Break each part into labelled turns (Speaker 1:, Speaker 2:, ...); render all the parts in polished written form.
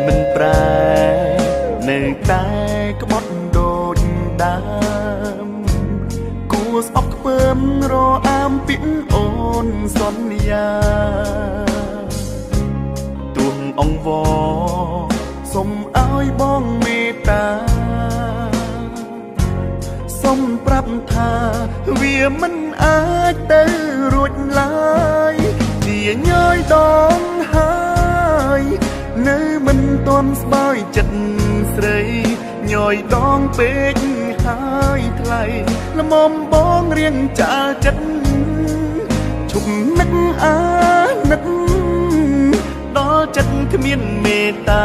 Speaker 1: មិនប្រែនៅតែក្បត់ដូចដើមគួស្អប់ខ្ពើមរអាមពីអូនសន្យាទួងអង្វរសុំឲ្យបងមេត្តាសុំប្រាប់ថាវាមិនអាចទៅរួចឡើយជាញយដងហើយនៅមិនទាន់ស្បើយចិត្តស្រីញយដងពេកហើយថ្លៃល្មមបងរៀងចាលចិត្តឈប់នឹកអានឹកដល់ចិត្តគ្មានមេត្តា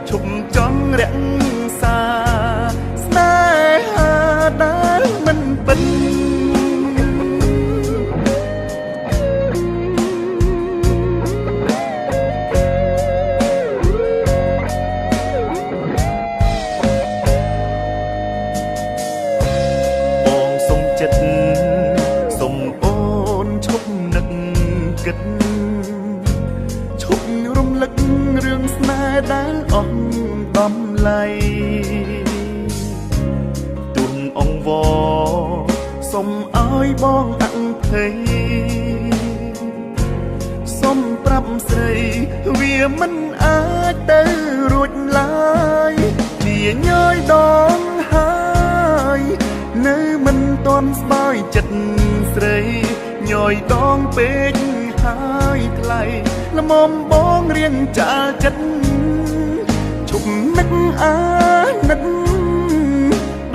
Speaker 1: ឈប់ចង់រាក់សាស្នេហាដែលមិនពិតបងសុំចិត្តសុំអូនឈប់នឹកគិតឈប់រំលឹករឿងស្នេហ៍ដែលអស់ដំឡៃទួងអង្វរសុំឲ្យបងអង្ភ័យសុំប្រាប់ស្រីវាមិនអាចទៅរួចឡើយជាញយដងហើយនៅមិនទាន់ស្បើយចិត្តស្រីញយដងពេកហើយថ្លៃល្មមបងរៀងចាលចិត្តឈប់នឹកអានឹក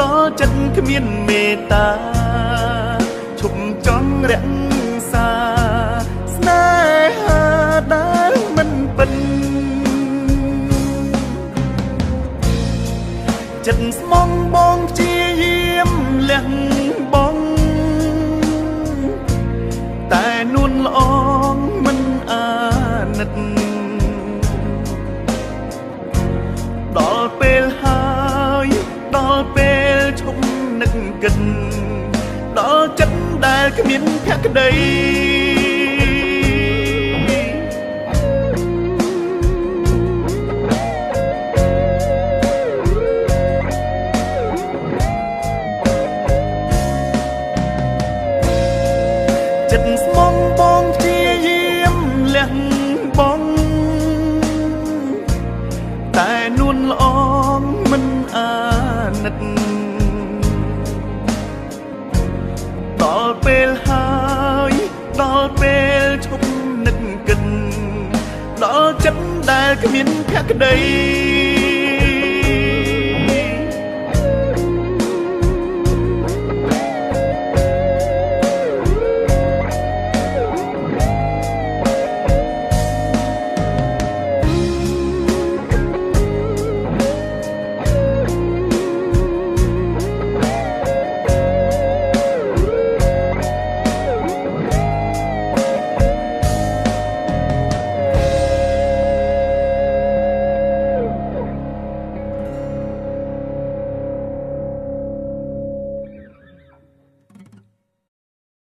Speaker 1: ដល់ចិត្តគ្មានមេត្តាឈប់ចង់រាក់សាស្នេហាដែលមិនពិតចិត្តស្មងបងព្យាយាមលះបង់តែនួនល្អងមិនអាណិតដល់ពេលហើយដល់ពេលឈប់នឹកគិតដល់ចិត្តដែលគ្មានភក្តីចិត្តស្មងបងព្យាយាមលះបង់តែនួនល្អងមិនអាណិតដល់ពេលហើយដល់ពេលឈប់នឹកគិតដល់ចិត្តដែលគ្មានភក្តី